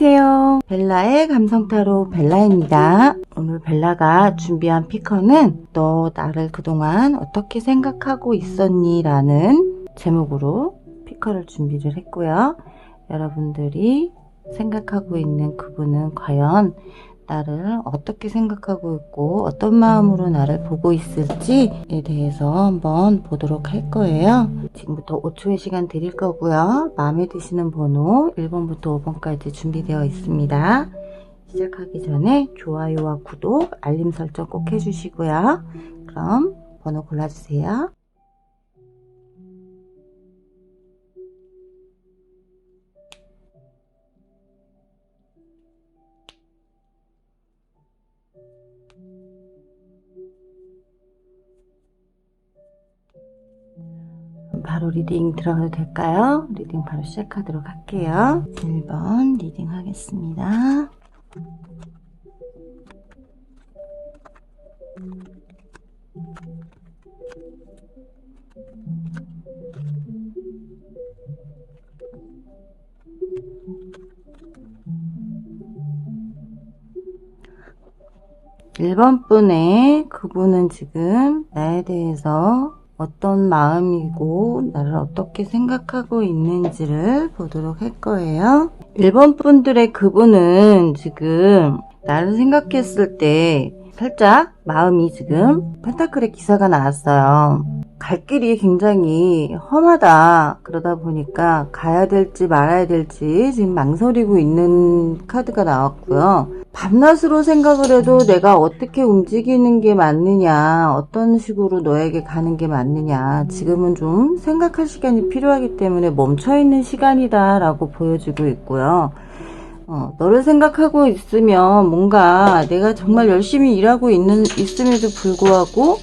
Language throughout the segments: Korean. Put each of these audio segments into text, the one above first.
안녕하세요. 벨라의 감성타로 벨라입니다. 오늘 벨라가 준비한 피커는 너 나를 그동안 어떻게 생각하고 있었니? 라는 제목으로 피커를 준비를 했고요. 여러분들이 생각하고 있는 그분은 과연 나를 어떻게 생각하고 있고 어떤 마음으로 나를 보고 있을지에 대해서 한번 보도록 할 거예요. 지금부터 5초의 시간 드릴 거고요. 마음에 드시는 번호 1번부터 5번까지 준비되어 있습니다. 시작하기 전에 좋아요와 구독, 알림 설정 꼭 해주시고요. 그럼 번호 골라주세요. 바로 리딩 들어가도 될까요? 리딩 바로 시작하도록 할게요. 1번 리딩 하겠습니다. (1번) 분의 그분은 지금 나에 대해서 어떤 마음이고 나를 어떻게 생각하고 있는지를 보도록 할 거예요. 1번 분들의 그분은 지금 나를 생각했을 때 살짝 마음이 지금 펜타클의 기사가 나왔어요. 갈 길이 굉장히 험하다. 그러다 보니까 가야 될지 말아야 될지 지금 망설이고 있는 카드가 나왔고요. 밤낮으로 생각을 해도 내가 어떻게 움직이는 게 맞느냐, 어떤 식으로 너에게 가는 게 맞느냐, 지금은 좀 생각할 시간이 필요하기 때문에 멈춰있는 시간이다 라고 보여지고 있고요. 너를 생각하고 있으면 뭔가 내가 정말 열심히 일하고 있음에도 불구하고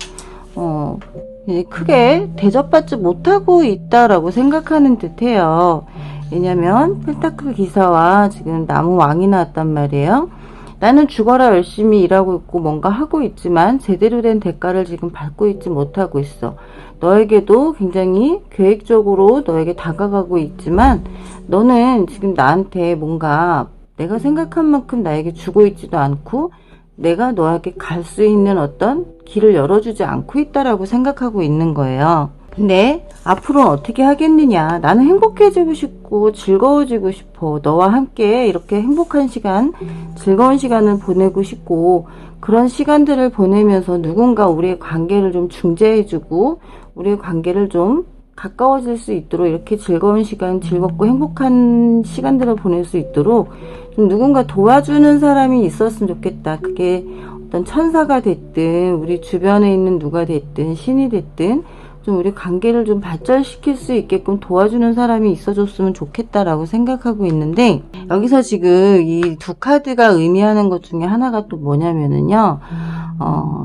크게 대접받지 못하고 있다라고 생각하는 듯해요. 왜냐면 펜타클 기사와 지금 나무 왕이 나왔단 말이에요. 나는 죽어라 열심히 일하고 있고 뭔가 하고 있지만 제대로 된 대가를 지금 받고 있지 못하고 있어. 너에게도 굉장히 계획적으로 너에게 다가가고 있지만 너는 지금 나한테 뭔가 내가 생각한 만큼 나에게 주고 있지도 않고 내가 너에게 갈 수 있는 어떤 길을 열어주지 않고 있다라고 생각하고 있는 거예요. 근데 앞으로는 어떻게 하겠느냐. 나는 행복해지고 싶고 즐거워지고 싶어. 너와 함께 이렇게 행복한 시간, 즐거운 시간을 보내고 싶고 그런 시간들을 보내면서 누군가 우리의 관계를 좀 중재해주고 우리의 관계를 좀 가까워질 수 있도록 이렇게 즐거운 시간, 즐겁고 행복한 시간들을 보낼 수 있도록 좀 누군가 도와주는 사람이 있었으면 좋겠다. 그게 어떤 천사가 됐든 우리 주변에 있는 누가 됐든 신이 됐든 좀 우리 관계를 좀 발전시킬 수 있게끔 도와주는 사람이 있어줬으면 좋겠다라고 생각하고 있는데 여기서 지금 이 두 카드가 의미하는 것 중에 하나가 또 뭐냐면은요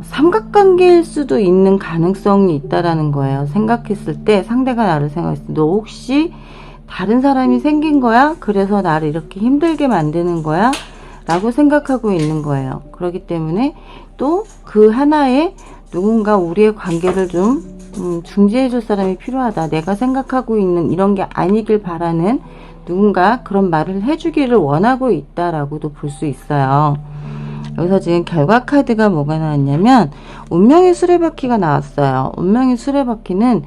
삼각관계일 수도 있는 가능성이 있다라는 거예요. 생각했을 때 상대가 나를 생각했을 때 너 혹시 다른 사람이 생긴 거야? 그래서 나를 이렇게 힘들게 만드는 거야? 라고 생각하고 있는 거예요. 그렇기 때문에 또 그 하나에 누군가 우리의 관계를 좀 중재해줄 사람이 필요하다. 내가 생각하고 있는 이런 게 아니길 바라는 누군가 그런 말을 해주기를 원하고 있다라고도 볼 수 있어요. 여기서 지금 결과 카드가 뭐가 나왔냐면 운명의 수레바퀴가 나왔어요. 운명의 수레바퀴는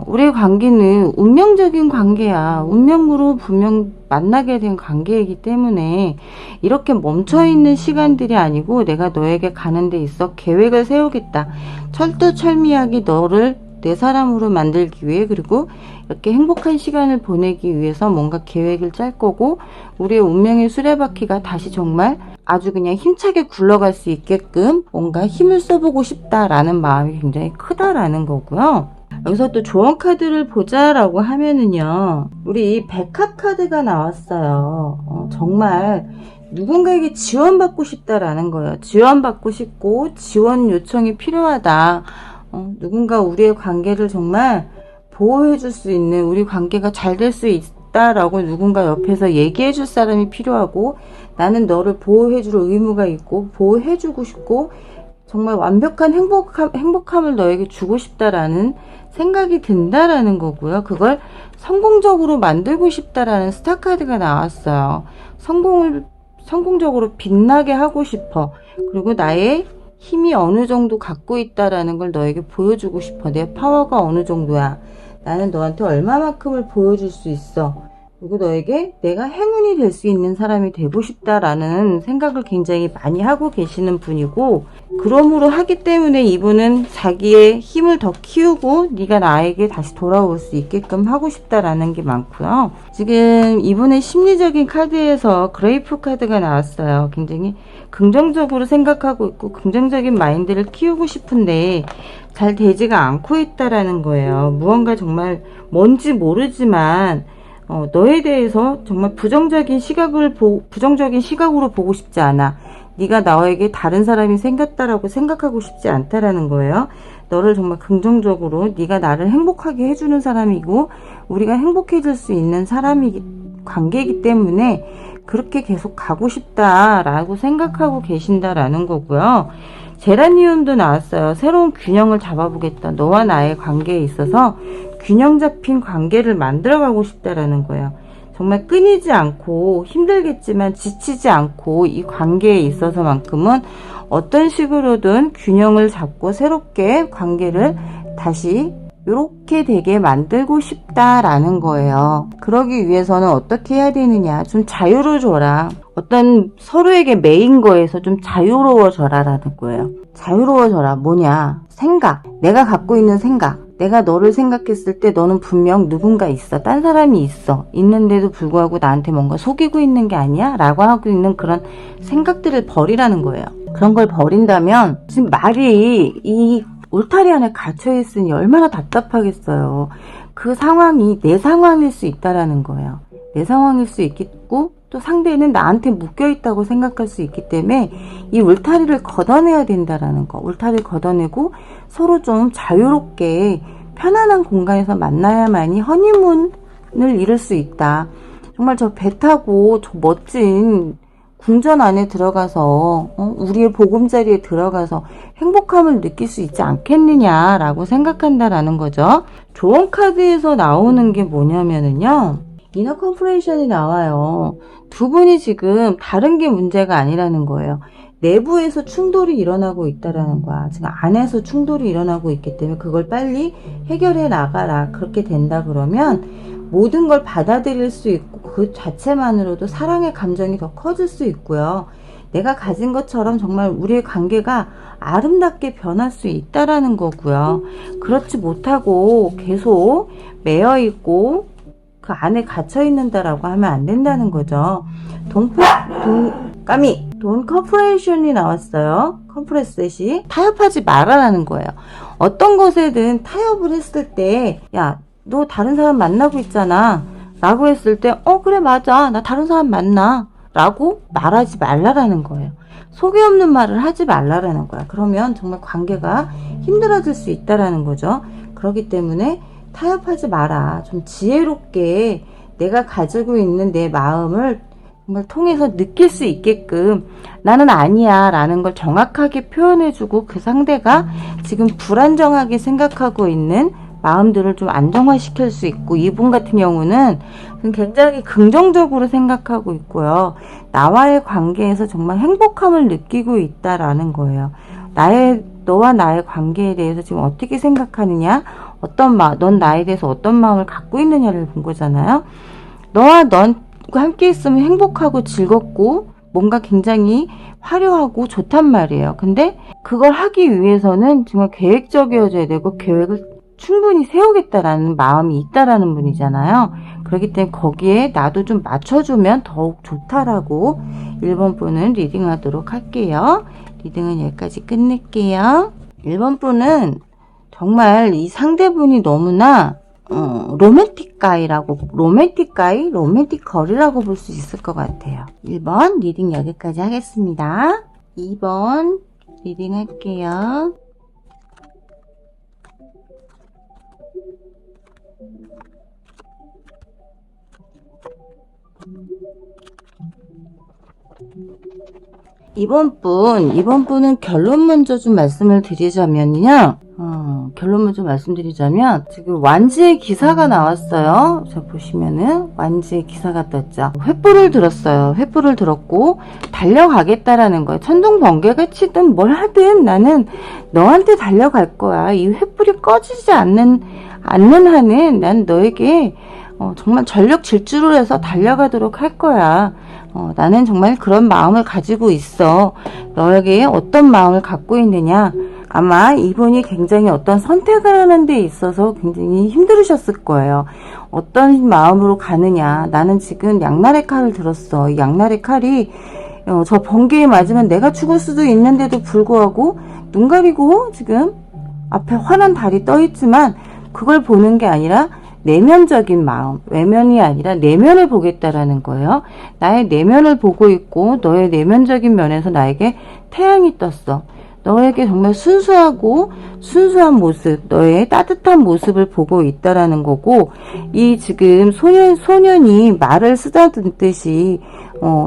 우리의 관계는 운명적인 관계야. 운명으로 분명 만나게 된 관계이기 때문에 이렇게 멈춰있는 시간들이 아니고 내가 너에게 가는 데 있어 계획을 세우겠다. 철두철미하게 너를 내 사람으로 만들기 위해 그리고 이렇게 행복한 시간을 보내기 위해서 뭔가 계획을 짤 거고 우리의 운명의 수레바퀴가 다시 정말 아주 그냥 힘차게 굴러갈 수 있게끔 뭔가 힘을 써보고 싶다라는 마음이 굉장히 크다라는 거고요. 여기서 또 조언 카드를 보자라고 하면은요. 우리 이 백합 카드가 나왔어요. 정말 누군가에게 지원받고 싶다라는 거예요. 지원받고 싶고 지원 요청이 필요하다. 누군가 우리의 관계를 정말 보호해 줄 수 있는 우리 관계가 잘 될 수 있다라고 누군가 옆에서 얘기해 줄 사람이 필요하고 나는 너를 보호해 줄 의무가 있고 보호해 주고 싶고 정말 완벽한 행복함을 너에게 주고 싶다라는 생각이 든다라는 거고요. 그걸 성공적으로 만들고 싶다라는 스타 카드가 나왔어요. 성공적으로 빛나게 하고 싶어. 그리고 나의 힘이 어느 정도 갖고 있다라는 걸 너에게 보여주고 싶어. 내 파워가 어느 정도야. 나는 너한테 얼마만큼을 보여줄 수 있어. 그리고 너에게 내가 행운이 될 수 있는 사람이 되고 싶다라는 생각을 굉장히 많이 하고 계시는 분이고, 그러므로 하기 때문에 이분은 자기의 힘을 더 키우고 네가 나에게 다시 돌아올 수 있게끔 하고 싶다라는 게 많고요. 지금 이분의 심리적인 카드에서 그레이프 카드가 나왔어요. 굉장히 긍정적으로 생각하고 있고 긍정적인 마인드를 키우고 싶은데 잘 되지가 않고 있다라는 거예요. 무언가 정말 뭔지 모르지만 너에 대해서 정말 부정적인 시각으로 보고 싶지 않아. 네가 나에게 다른 사람이 생겼다라고 생각하고 싶지 않다라는 거예요. 너를 정말 긍정적으로 네가 나를 행복하게 해주는 사람이고 우리가 행복해질 수 있는 관계이기 때문에 그렇게 계속 가고 싶다라고 생각하고 계신다라는 거고요. 제라니움도 나왔어요. 새로운 균형을 잡아보겠다. 너와 나의 관계에 있어서 균형 잡힌 관계를 만들어가고 싶다라는 거예요. 정말 끊이지 않고 힘들겠지만 지치지 않고 이 관계에 있어서만큼은 어떤 식으로든 균형을 잡고 새롭게 관계를 다시 이렇게 되게 만들고 싶다라는 거예요. 그러기 위해서는 어떻게 해야 되느냐, 좀 자유로워져라. 어떤 서로에게 매인 거에서 좀 자유로워져라라는 거예요. 자유로워져라. 뭐냐, 생각, 내가 갖고 있는 생각, 내가 너를 생각했을 때 너는 분명 누군가 있어, 딴 사람이 있어, 있는데도 불구하고 나한테 뭔가 속이고 있는 게 아니야? 라고 하고 있는 그런 생각들을 버리라는 거예요. 그런 걸 버린다면 지금 말이 이 울타리 안에 갇혀있으니 얼마나 답답하겠어요. 그 상황이 내 상황일 수 있다라는 거예요. 내 상황일 수 있겠고 또 상대는 나한테 묶여있다고 생각할 수 있기 때문에 이 울타리를 걷어내야 된다라는 거. 울타리를 걷어내고 서로 좀 자유롭게 편안한 공간에서 만나야만이 허니문을 이룰 수 있다. 정말 저 배 타고 저 멋진 궁전 안에 들어가서 우리의 보금자리에 들어가서 행복함을 느낄 수 있지 않겠느냐라고 생각한다라는 거죠. 조언 카드에서 나오는 게 뭐냐면은요, 이너 컴프레이션이 나와요. 두 분이 지금 다른 게 문제가 아니라는 거예요. 내부에서 충돌이 일어나고 있다라는 거야. 지금 안에서 충돌이 일어나고 있기 때문에 그걸 빨리 해결해 나가라. 그렇게 된다 그러면 모든 걸 받아들일 수 있고 그 자체만으로도 사랑의 감정이 더 커질 수 있고요. 내가 가진 것처럼 정말 우리의 관계가 아름답게 변할 수 있다라는 거고요. 그렇지 못하고 계속 매여 있고 그 안에 갇혀 있는다라고 하면 안 된다는 거죠. 돈 커퍼레이션이 나왔어요. 컴프레셋이 타협하지 말아라는 거예요. 어떤 것에든 타협을 했을 때, 야, 너 다른 사람 만나고 있잖아 라고 했을 때 그래 맞아, 나 다른 사람 만나 라고 말하지 말라라는 거예요. 속이 없는 말을 하지 말라라는 거야. 그러면 정말 관계가 힘들어질 수 있다라는 거죠. 그렇기 때문에 타협하지 마라. 좀 지혜롭게 내가 가지고 있는 내 마음을 정말 통해서 느낄 수 있게끔 나는 아니야 라는 걸 정확하게 표현해주고 그 상대가 지금 불안정하게 생각하고 있는 마음들을 좀 안정화시킬 수 있고, 이분 같은 경우는 굉장히 긍정적으로 생각하고 있고요. 나와의 관계에서 정말 행복함을 느끼고 있다라는 거예요. 너와 나의 관계에 대해서 지금 어떻게 생각하느냐, 넌 나에 대해서 어떤 마음을 갖고 있느냐를 본 거잖아요. 너와 넌 함께 있으면 행복하고 즐겁고 뭔가 굉장히 화려하고 좋단 말이에요. 근데 그걸 하기 위해서는 정말 계획적이어져야 되고 계획을 충분히 세우겠다라는 마음이 있다라는 분이잖아요. 그렇기 때문에 거기에 나도 좀 맞춰주면 더욱 좋다라고 1번 분은 리딩하도록 할게요. 리딩은 여기까지 끝낼게요. 1번 분은 정말 이 상대분이 너무나 로맨틱 걸이라고 볼 수 있을 것 같아요. 1번 리딩 여기까지 하겠습니다. 2번 리딩 할게요. 이번 분은 결론 먼저 좀 말씀을 드리자면요. 결론 먼저 말씀드리자면, 지금 완지의 기사가 나왔어요. 자, 보시면은, 완지의 기사가 떴죠. 횃불을 들었어요. 횃불을 들었고, 달려가겠다라는 거예요. 천둥 번개가 치든 뭘 하든 나는 너한테 달려갈 거야. 이 횃불이 꺼지지 않는 한은 난 너에게 정말 전력 질주를 해서 달려가도록 할 거야. 나는 정말 그런 마음을 가지고 있어. 너에게 어떤 마음을 갖고 있느냐? 아마 이분이 굉장히 어떤 선택을 하는 데 있어서 굉장히 힘들으셨을 거예요. 어떤 마음으로 가느냐? 나는 지금 양날의 칼을 들었어. 이 양날의 칼이 저 번개에 맞으면 내가 죽을 수도 있는데도 불구하고 눈 가리고 지금 앞에 환한 달이 떠 있지만 그걸 보는 게 아니라 내면적인 마음, 외면이 아니라 내면을 보겠다라는 거예요. 나의 내면을 보고 있고 너의 내면적인 면에서 나에게 태양이 떴어. 너에게 정말 순수한 모습, 너의 따뜻한 모습을 보고 있다라는 거고, 이 지금 소년이 말을 쓰다듬듯이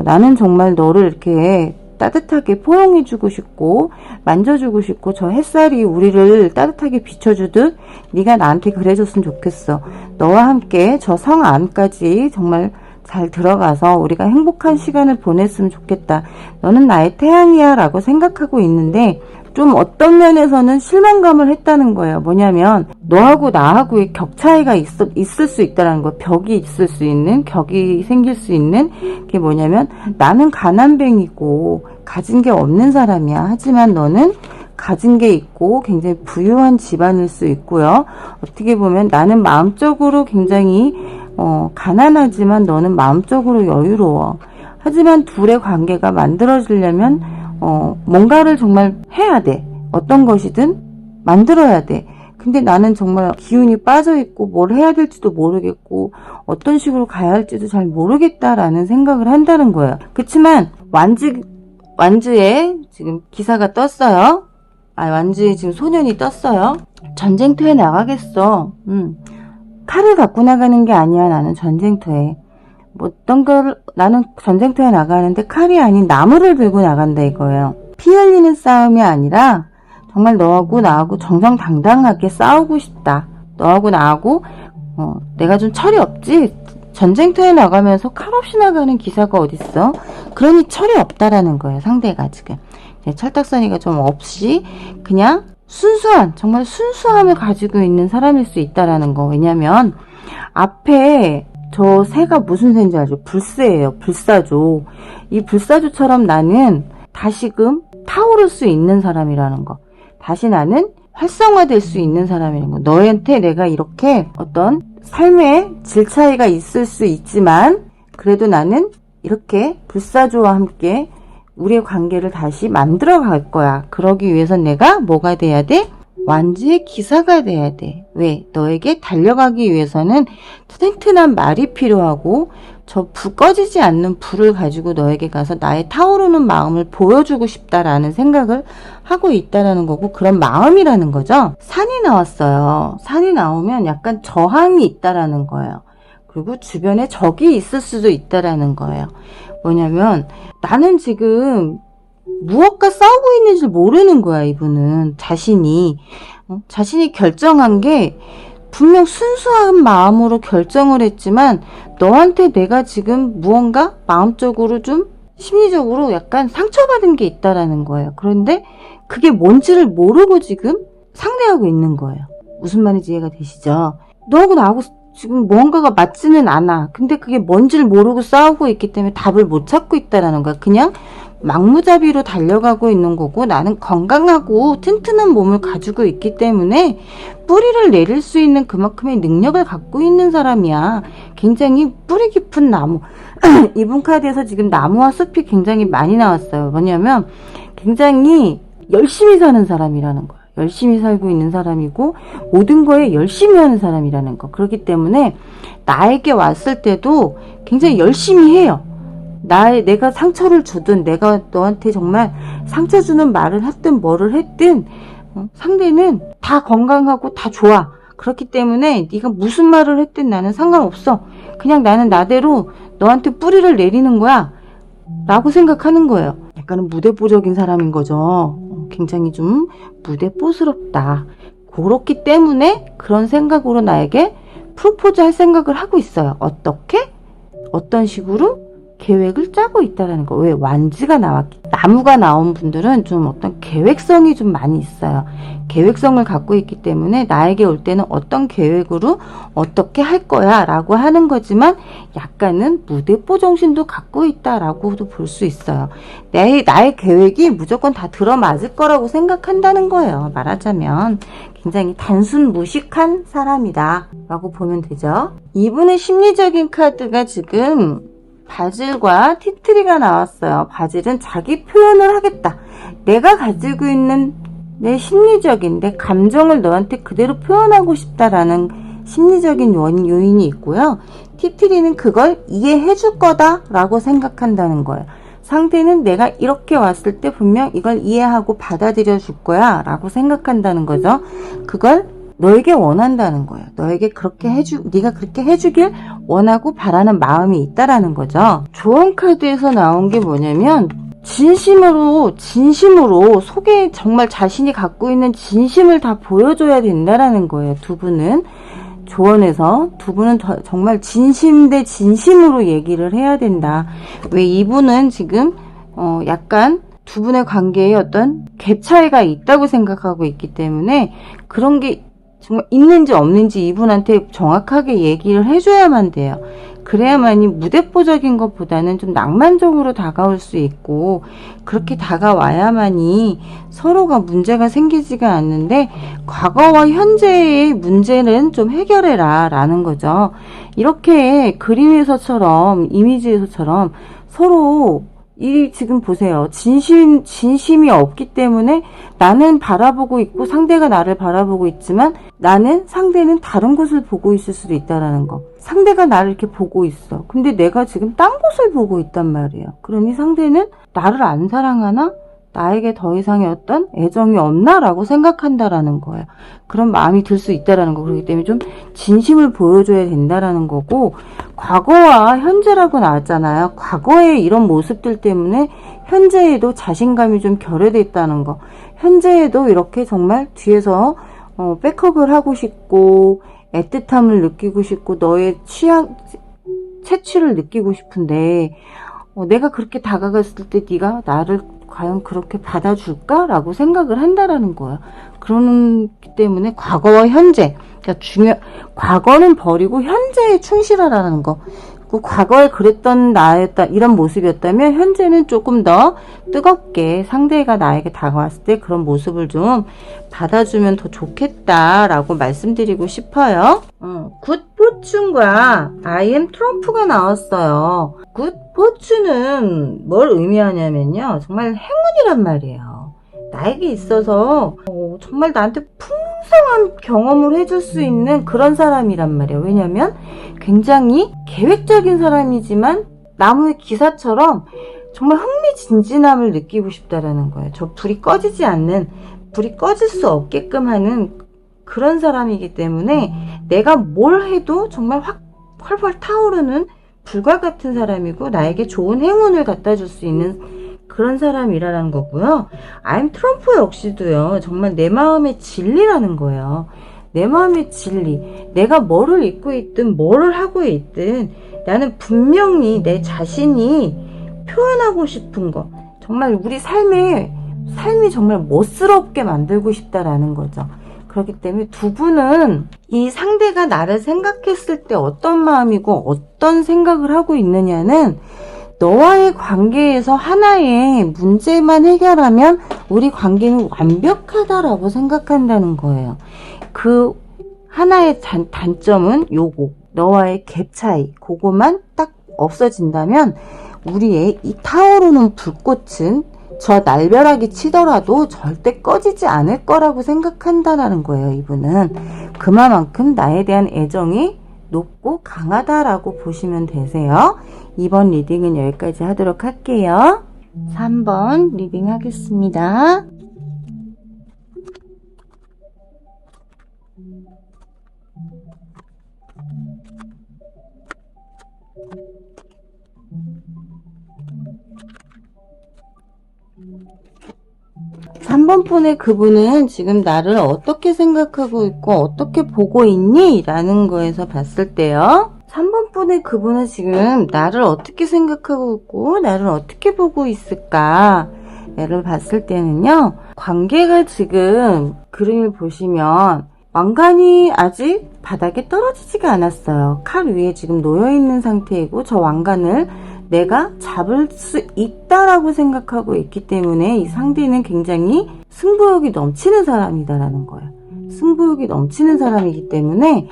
나는 정말 너를 이렇게 따뜻하게 포용해주고 싶고 만져주고 싶고 저 햇살이 우리를 따뜻하게 비춰주듯 네가 나한테 그래줬으면 좋겠어. 너와 함께 저 성 안까지 정말 잘 들어가서 우리가 행복한 시간을 보냈으면 좋겠다. 너는 나의 태양이야 라고 생각하고 있는데 좀 어떤 면에서는 실망감을 했다는 거예요. 뭐냐면 너하고 나하고의 격 차이가 있을 수 있다는 거. 벽이 있을 수 있는, 격이 생길 수 있는 게 뭐냐면 나는 가난뱅이고 가진 게 없는 사람이야. 하지만 너는 가진 게 있고 굉장히 부유한 집안일 수 있고요. 어떻게 보면 나는 마음적으로 굉장히 가난하지만 너는 마음적으로 여유로워. 하지만 둘의 관계가 만들어지려면 뭔가를 정말 해야 돼. 어떤 것이든 만들어야 돼. 근데 나는 정말 기운이 빠져있고 뭘 해야 될지도 모르겠고 어떤 식으로 가야 할지도 잘 모르겠다라는 생각을 한다는 거예요. 그렇지만 완주에 지금 기사가 떴어요. 완주에 지금 소년이 떴어요. 전쟁터에 나가겠어. 칼을 갖고 나가는 게 아니야. 나는 전쟁터에. 나는 전쟁터에 나가는데 칼이 아닌 나무를 들고 나간다 이거예요. 피 흘리는 싸움이 아니라 정말 너하고 나하고 정정당당하게 싸우고 싶다. 너하고 나하고 내가 좀 철이 없지? 전쟁터에 나가면서 칼 없이 나가는 기사가 어딨어? 그러니 철이 없다라는 거예요. 상대가 지금 철딱서니가 좀 없이 그냥 정말 순수함을 가지고 있는 사람일 수 있다라는 거. 왜냐면 앞에 저 새가 무슨 새인지 알죠? 불새예요. 불사조. 이 불사조처럼 나는 다시금 타오를 수 있는 사람이라는 거. 다시 나는 활성화될 수 있는 사람이라는 거. 너한테 내가 이렇게 어떤 삶의 질 차이가 있을 수 있지만 그래도 나는 이렇게 불사조와 함께 우리의 관계를 다시 만들어 갈 거야. 그러기 위해선 내가 뭐가 돼야 돼? 완주의 기사가 돼야 돼. 왜? 너에게 달려가기 위해서는 튼튼한 말이 필요하고 저 꺼지지 않는 불을 가지고 너에게 가서 나의 타오르는 마음을 보여주고 싶다라는 생각을 하고 있다라는 거고 그런 마음이라는 거죠. 산이 나왔어요. 산이 나오면 약간 저항이 있다라는 거예요. 그리고 주변에 적이 있을 수도 있다라는 거예요. 뭐냐면 나는 지금 무엇과 싸우고 있는지 모르는 거야. 이분은 자신이 결정한 게 분명 순수한 마음으로 결정을 했지만 너한테 내가 지금 무언가 마음적으로 좀 심리적으로 약간 상처받은 게 있다라는 거예요. 그런데 그게 뭔지를 모르고 지금 상대하고 있는 거예요. 무슨 말인지 이해가 되시죠? 너하고 나하고 지금 뭔가가 맞지는 않아. 근데 그게 뭔지를 모르고 싸우고 있기 때문에 답을 못 찾고 있다라는 거야. 그냥 막무잡이로 달려가고 있는 거고 나는 건강하고 튼튼한 몸을 가지고 있기 때문에 뿌리를 내릴 수 있는 그만큼의 능력을 갖고 있는 사람이야. 굉장히 뿌리 깊은 나무. 이분 카드에서 지금 나무와 숲이 굉장히 많이 나왔어요. 뭐냐면 굉장히 열심히 사는 사람이라는 거야. 열심히 살고 있는 사람이고 모든 거에 열심히 하는 사람이라는 거. 그렇기 때문에 나에게 왔을 때도 굉장히 열심히 해요. 내가 상처를 주든 내가 너한테 정말 상처 주는 말을 했든 뭐를 했든 상대는 다 건강하고 다 좋아. 그렇기 때문에 네가 무슨 말을 했든 나는 상관없어. 그냥 나는 나대로 너한테 뿌리를 내리는 거야 라고 생각하는 거예요. 약간은 무대뽀적인 사람인 거죠. 굉장히 좀 무대뽀스럽다. 그렇기 때문에 그런 생각으로 나에게 프로포즈 할 생각을 하고 있어요. 어떻게? 어떤 식으로? 계획을 짜고 있다는 거. 왜? 완지가 나왔기. 나무가 나온 분들은 좀 어떤 계획성이 좀 많이 있어요. 계획성을 갖고 있기 때문에 나에게 올 때는 어떤 계획으로 어떻게 할 거야 라고 하는 거지만 약간은 무대뽀 정신도 갖고 있다라고도 볼 수 있어요. 나의 계획이 무조건 다 들어맞을 거라고 생각한다는 거예요. 말하자면 굉장히 단순 무식한 사람이다 라고 보면 되죠. 이분의 심리적인 카드가 지금 바질과 티트리가 나왔어요. 바질은 자기 표현을 하겠다. 내가 가지고 있는 내 심리적인 내 감정을 너한테 그대로 표현하고 싶다라는 심리적인 요인이 있고요. 티트리는 그걸 이해해 줄 거다 라고 생각한다는 거예요. 상대는 내가 이렇게 왔을 때 분명 이걸 이해하고 받아들여 줄 거야 라고 생각한다는 거죠. 그걸 너에게 원한다는 거예요. 너에게 그렇게 네가 그렇게 해주길 원하고 바라는 마음이 있다라는 거죠. 조언 카드에서 나온 게 뭐냐면 진심으로 속에 정말 자신이 갖고 있는 진심을 다 보여줘야 된다라는 거예요. 두 분은 조언에서 두 분은 정말 진심 대 진심으로 얘기를 해야 된다. 왜 이분은 지금 약간 두 분의 관계에 어떤 갭 차이가 있다고 생각하고 있기 때문에 그런 게 정말 있는지 없는지 이분한테 정확하게 얘기를 해줘야만 돼요. 그래야만이 무대뽀적인 것보다는 좀 낭만적으로 다가올 수 있고 그렇게 다가와야만이 서로가 문제가 생기지가 않는데 과거와 현재의 문제는 좀 해결해라 라는 거죠. 이렇게 그림에서처럼 이미지에서처럼 서로 지금 보세요. 진심이 없기 때문에 나는 바라보고 있고 상대가 나를 바라보고 있지만 상대는 다른 곳을 보고 있을 수도 있다라는 거. 상대가 나를 이렇게 보고 있어. 근데 내가 지금 딴 곳을 보고 있단 말이에요. 그러니 상대는 나를 안 사랑하나? 나에게 더 이상의 어떤 애정이 없나라고 생각한다라는 거예요. 그런 마음이 들 수 있다라는 거. 그렇기 때문에 좀 진심을 보여줘야 된다라는 거고, 과거와 현재라고 나왔잖아요. 과거의 이런 모습들 때문에 현재에도 자신감이 좀 결여돼 있다는 거. 현재에도 이렇게 정말 뒤에서 백업을 하고 싶고 애틋함을 느끼고 싶고 너의 채취를 느끼고 싶은데 내가 그렇게 다가갔을 때 네가 나를 과연 그렇게 받아줄까? 라고 생각을 한다라는 거예요. 그렇기 때문에 과거와 현재, 그러니까 과거는 버리고 현재에 충실하라는 거. 그 과거에 그랬던 나였다, 이런 모습이었다면 현재는 조금 더 뜨겁게 상대가 나에게 다가왔을 때 그런 모습을 좀 받아주면 더 좋겠다라고 말씀드리고 싶어요. 굿 포춘과 I am 트럼프가 나왔어요. 굿 포춘은 뭘 의미하냐면요. 정말 행운이란 말이에요. 나에게 있어서 정말 나한테 풍성한 경험을 해줄 수 있는 그런 사람이란 말이에요. 왜냐면 굉장히 계획적인 사람이지만 나무의 기사처럼 정말 흥미진진함을 느끼고 싶다라는 거예요. 저 불이 꺼질 수 없게끔 하는 그런 사람이기 때문에 내가 뭘 해도 정말 활활 타오르는 불과 같은 사람이고 나에게 좋은 행운을 갖다 줄 수 있는 그런 사람이라는 거고요. I'm 트럼프 역시도요. 정말 내 마음의 진리라는 거예요. 내 마음의 진리. 내가 뭐를 입고 있든 뭐를 하고 있든 나는 분명히 내 자신이 표현하고 싶은 거. 정말 우리 삶이 정말 멋스럽게 만들고 싶다라는 거죠. 그렇기 때문에 두 분은 이 상대가 나를 생각했을 때 어떤 마음이고 어떤 생각을 하고 있느냐는 너와의 관계에서 하나의 문제만 해결하면 우리 관계는 완벽하다라고 생각한다는 거예요. 그 하나의 단점은 요거. 너와의 갭 차이. 그거만 딱 없어진다면 우리의 이 타오르는 불꽃은 저 날벼락이 치더라도 절대 꺼지지 않을 거라고 생각한다는 거예요. 이분은 그만큼 나에 대한 애정이 높고 강하다라고 보시면 되세요. 이번 리딩은 여기까지 하도록 할게요. 3번 리딩 하겠습니다. 3번 분의 그분은 지금 나를 어떻게 생각하고 있고 어떻게 보고 있니? 라는 거에서 봤을 때요. 3번 분의 그분은 지금 나를 어떻게 생각하고 있고 나를 어떻게 보고 있을까? 를 봤을 때는요. 관계가 지금 그림을 보시면 왕관이 아직 바닥에 떨어지지가 않았어요. 칼 위에 지금 놓여있는 상태이고 저 왕관을 내가 잡을 수 있다라고 생각하고 있기 때문에 이 상대는 굉장히 승부욕이 넘치는 사람이다라는 거예요. 승부욕이 넘치는 사람이기 때문에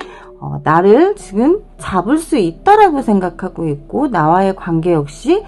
나를 지금 잡을 수 있다라고 생각하고 있고 나와의 관계 역시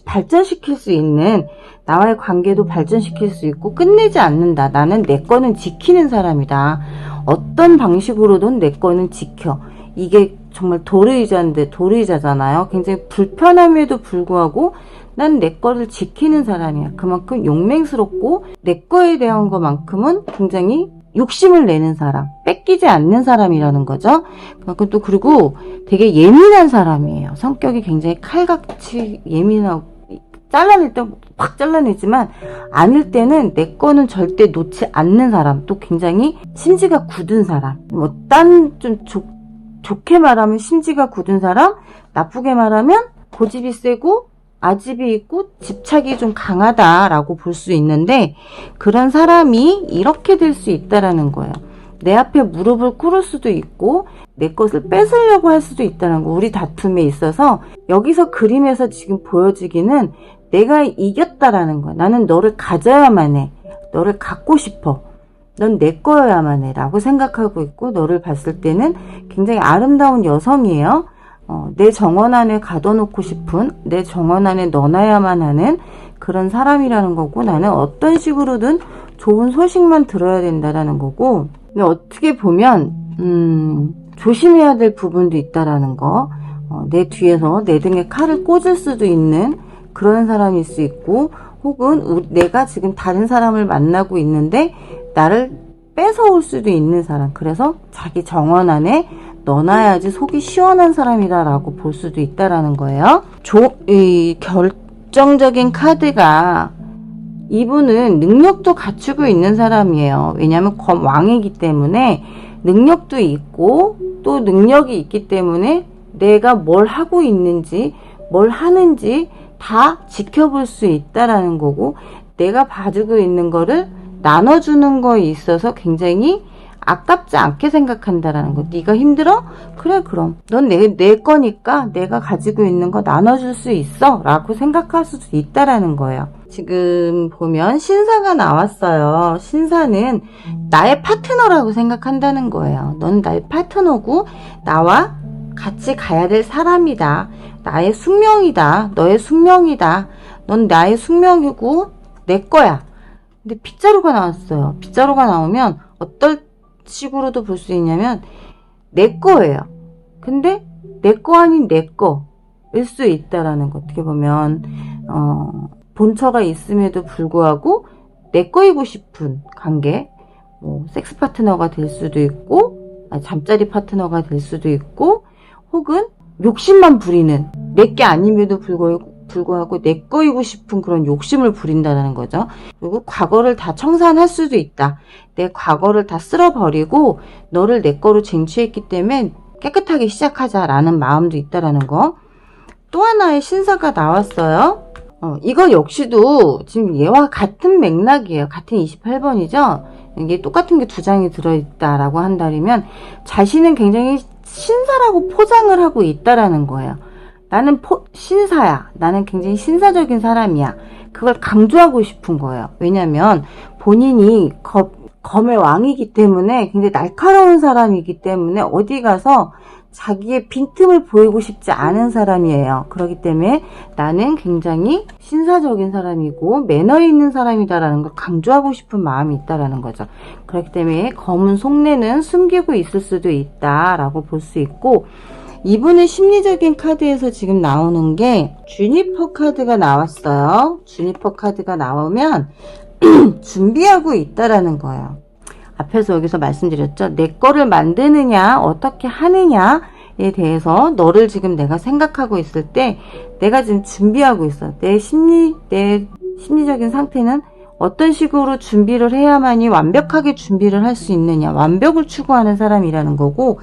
발전시킬 수 있는 나와의 관계도 발전시킬 수 있고 끝내지 않는다. 나는 내 거는 지키는 사람이다. 어떤 방식으로든 내 거는 지켜. 이게 정말 도르이자잖아요. 굉장히 불편함에도 불구하고 난 내 거를 지키는 사람이야. 그만큼 용맹스럽고 내 거에 대한 것만큼은 굉장히 욕심을 내는 사람, 뺏기지 않는 사람이라는 거죠. 그만큼 또 그리고 되게 예민한 사람이에요. 성격이 굉장히 칼같이 예민하고 잘라낼 때 확 잘라내지만 아닐 때는 내 거는 절대 놓지 않는 사람, 또 굉장히 심지가 굳은 사람. 좋게 말하면 심지가 굳은 사람, 나쁘게 말하면 고집이 세고 아집이 있고 집착이 좀 강하다라고 볼 수 있는데 그런 사람이 이렇게 될 수 있다라는 거예요. 내 앞에 무릎을 꿇을 수도 있고 내 것을 뺏으려고 할 수도 있다는 거. 우리 다툼에 있어서 여기서 그림에서 지금 보여지기는 내가 이겼다라는 거야. 나는 너를 가져야만 해. 너를 갖고 싶어. 넌 내 거여야만 해 라고 생각하고 있고 너를 봤을 때는 굉장히 아름다운 여성이에요. 내 정원 안에 가둬놓고 싶은 내 정원 안에 넣어놔야만 하는 그런 사람이라는 거고 나는 어떤 식으로든 좋은 소식만 들어야 된다라는 거고 근데 어떻게 보면 조심해야 될 부분도 있다라는 거 내 뒤에서 내 등에 칼을 꽂을 수도 있는 그런 사람일 수 있고 혹은 내가 지금 다른 사람을 만나고 있는데 나를 뺏어올 수도 있는 사람 그래서 자기 정원 안에 넣어놔야지 속이 시원한 사람이다 라고 볼 수도 있다라는 거예요. 이 결정적인 카드가 이분은 능력도 갖추고 있는 사람이에요. 왜냐하면 왕이기 때문에 능력도 있고 또 능력이 있기 때문에 내가 뭘 하고 있는지 뭘 하는지 다 지켜볼 수 있다라는 거고 내가 봐주고 있는 거를 나눠주는 거에 있어서 굉장히 아깝지 않게 생각한다라는 거. 네가 힘들어? 그래 그럼 넌 내 거니까 내가 가지고 있는 거 나눠줄 수 있어 라고 생각할 수도 있다라는 거예요. 지금 보면 신사가 나왔어요. 신사는 나의 파트너라고 생각한다는 거예요. 넌 나의 파트너고 나와 같이 가야 될 사람이다. 나의 숙명이다. 너의 숙명이다. 넌 나의 숙명이고 내 거야. 근데 빗자루가 나왔어요. 빗자루가 나오면 어떨 식으로도 볼 수 있냐면 내 거예요. 근데 내 거 아닌 내 거일 수 있다라는 거. 어떻게 보면 본처가 있음에도 불구하고 내 거이고 싶은 관계 섹스 파트너가 될 수도 있고 잠자리 파트너가 될 수도 있고 혹은 욕심만 부리는 내 게 아님에도 불구하고 내 거이고 싶은 그런 욕심을 부린다는 거죠. 그리고 과거를 다 청산할 수도 있다. 내 과거를 다 쓸어버리고 너를 내 거로 쟁취했기 때문에 깨끗하게 시작하자라는 마음도 있다라는 거. 또 하나의 신사가 나왔어요. 이거 역시도 지금 얘와 같은 맥락이에요. 같은 28번이죠. 이게 똑같은 게 두 장이 들어있다라고 한다면 자신은 굉장히 신사라고 포장을 하고 있다라는 거예요. 나는 신사야. 나는 굉장히 신사적인 사람이야. 그걸 강조하고 싶은 거예요. 왜냐면 본인이 검의 왕이기 때문에 굉장히 날카로운 사람이기 때문에 어디 가서 자기의 빈틈을 보이고 싶지 않은 사람이에요. 그렇기 때문에 나는 굉장히 신사적인 사람이고 매너 있는 사람이다라는 걸 강조하고 싶은 마음이 있다라는 거죠. 그렇기 때문에 검은 속내는 숨기고 있을 수도 있다라고 볼 수 있고 이분의 심리적인 카드에서 지금 나오는 게 주니퍼 카드가 나왔어요. 주니퍼 카드가 나오면 준비하고 있다라는 거예요. 앞에서 여기서 말씀드렸죠. 내 거를 만드느냐 어떻게 하느냐에 대해서 너를 지금 내가 생각하고 있을 때 내가 지금 준비하고 있어. 내 심리적인 상태는 어떤 식으로 준비를 해야만이 완벽하게 준비를 할 수 있느냐, 완벽을 추구하는 사람이라는 거고.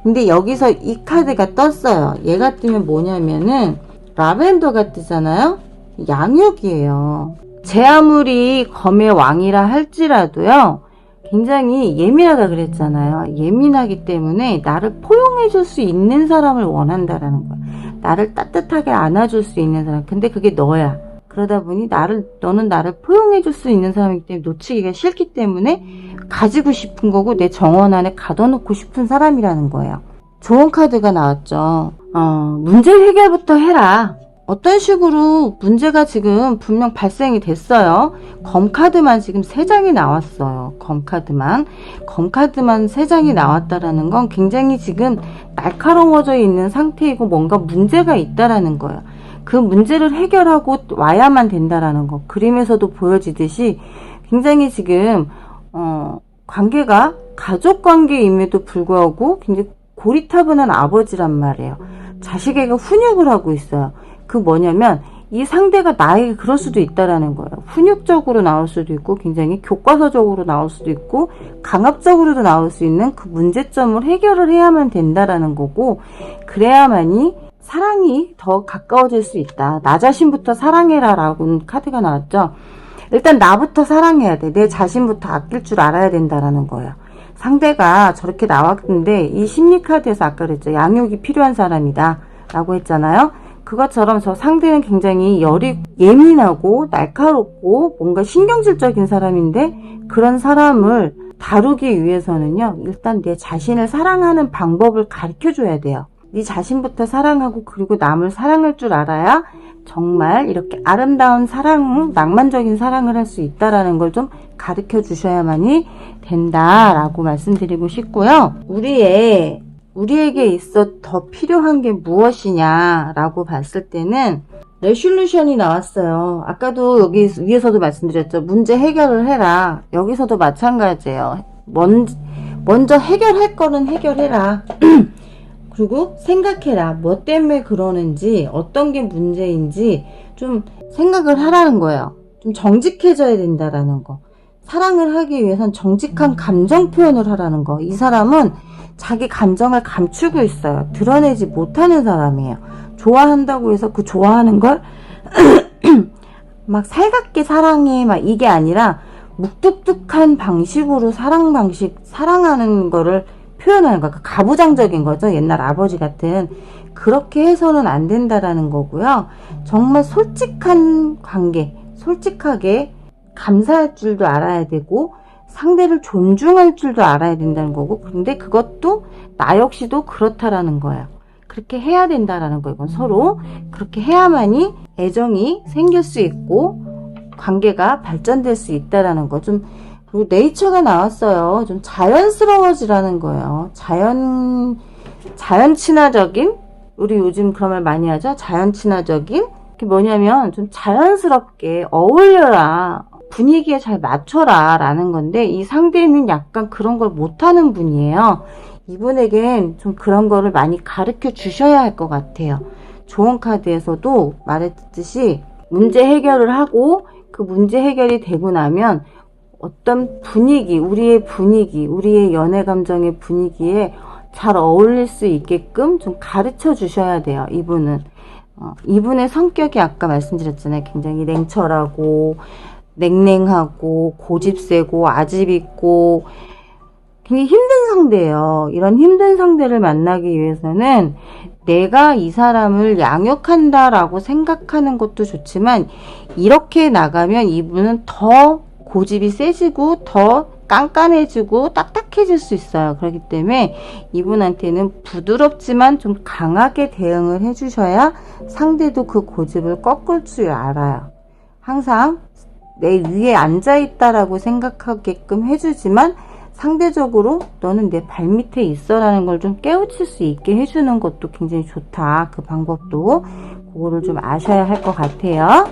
근데 여기서 이 카드가 떴어요. 얘가 뜨면 뭐냐면은 라벤더가 뜨잖아요. 양육이에요. 제 아무리 검의 왕이라 할지라도요, 굉장히 예민하다 그랬잖아요. 예민하기 때문에 나를 포용해줄 수 있는 사람을 원한다라는 거야. 나를 따뜻하게 안아줄 수 있는 사람. 근데 그게 너야. 그러다 보니 너는 나를 포용해줄 수 있는 사람이기 때문에 놓치기가 싫기 때문에 가지고 싶은 거고, 내 정원 안에 가둬놓고 싶은 사람이라는 거예요. 좋은 카드가 나왔죠. 문제 해결부터 해라. 어떤 식으로 문제가 지금 분명 발생이 됐어요. 검카드만 지금 3장이 나왔어요. 검카드만 3장이 나왔다라는 건 굉장히 지금 날카로워져 있는 상태이고 뭔가 문제가 있다라는 거예요. 그 문제를 해결하고 와야만 된다라는 거. 그림에서도 보여지듯이 굉장히 지금 관계가 가족 관계임에도 불구하고 굉장히 고리타분한 아버지란 말이에요. 자식에게 훈육을 하고 있어요. 그 뭐냐면 이 상대가 나에게 그럴 수도 있다라는 거예요. 훈육적으로 나올 수도 있고, 굉장히 교과서적으로 나올 수도 있고, 강압적으로도 나올 수 있는 그 문제점을 해결을 해야만 된다라는 거고, 그래야만이 사랑이 더 가까워질 수 있다. 나 자신부터 사랑해라 라고 카드가 나왔죠. 일단 나부터 사랑해야 돼. 내 자신부터 아낄 줄 알아야 된다라는 거예요. 상대가 저렇게 나왔는데 이 심리카드에서 아까 그랬죠. 양육이 필요한 사람이다 라고 했잖아요. 그것처럼 저 상대는 굉장히 예민하고 날카롭고 뭔가 신경질적인 사람인데, 그런 사람을 다루기 위해서는요, 일단 내 자신을 사랑하는 방법을 가르쳐 줘야 돼요. 네 자신부터 사랑하고, 그리고 남을 사랑할 줄 알아야 정말 이렇게 아름다운 사랑, 낭만적인 사랑을 할 수 있다라는 걸 좀 가르쳐 주셔야만이 된다라고 말씀드리고 싶고요. 우리에게 있어 더 필요한 게 무엇이냐라고 봤을 때는 레솔루션이 나왔어요. 아까도 여기 위에서도 말씀드렸죠. 문제 해결을 해라. 여기서도 마찬가지예요. 먼저 해결할 거는 해결해라. 그리고 생각해라. 뭐 때문에 그러는지, 어떤 게 문제인지 좀 생각을 하라는 거예요. 좀 정직해져야 된다라는 거. 사랑을 하기 위해선 정직한 감정 표현을 하라는 거. 이 사람은 자기 감정을 감추고 있어요. 드러내지 못하는 사람이에요. 좋아한다고 해서 그 좋아하는 걸 막 살갑게 사랑해 막 이게 아니라 묵뚝뚝한 방식으로 사랑하는 거를 표현하는 거야. 가부장적인 거죠. 옛날 아버지 같은. 그렇게 해서는 안 된다라는 거고요. 정말 솔직한 관계, 솔직하게 감사할 줄도 알아야 되고, 상대를 존중할 줄도 알아야 된다는 거고, 근데 그것도 나 역시도 그렇다라는 거예요. 그렇게 해야 된다라는 거. 이건 서로 그렇게 해야만이 애정이 생길 수 있고 관계가 발전될 수 있다라는 거. 좀 그리고 네이처가 나왔어요. 좀 자연스러워지라는 거예요. 자연 친화적인, 우리 요즘 그런 말 많이 하죠. 자연 친화적인. 그게 뭐냐면 좀 자연스럽게 어울려라, 분위기에 잘 맞춰라 라는 건데, 이 상대는 약간 그런 걸 못하는 분이에요. 이분에겐 좀 그런 거를 많이 가르쳐 주셔야 할 것 같아요. 좋은 카드에서도 말했듯이 문제 해결을 하고, 그 문제 해결이 되고 나면 어떤 분위기, 우리의 연애 감정의 분위기에 잘 어울릴 수 있게끔 좀 가르쳐 주셔야 돼요. 이분의 성격이 아까 말씀드렸잖아요. 굉장히 냉철하고 냉랭하고 고집세고 아집 있고 굉장히 힘든 상대예요. 이런 힘든 상대를 만나기 위해서는 내가 이 사람을 양육한다라고 생각하는 것도 좋지만, 이렇게 나가면 이분은 더 고집이 세지고 더 깐깐해지고 딱딱해질 수 있어요. 그렇기 때문에 이분한테는 부드럽지만 좀 강하게 대응을 해주셔야 상대도 그 고집을 꺾을 줄 알아요. 항상 내 위에 앉아있다라고 생각하게끔 해주지만, 상대적으로 너는 내 발밑에 있어라는 걸 좀 깨우칠 수 있게 해주는 것도 굉장히 좋다. 그 방법도 그거를 좀 아셔야 할 것 같아요.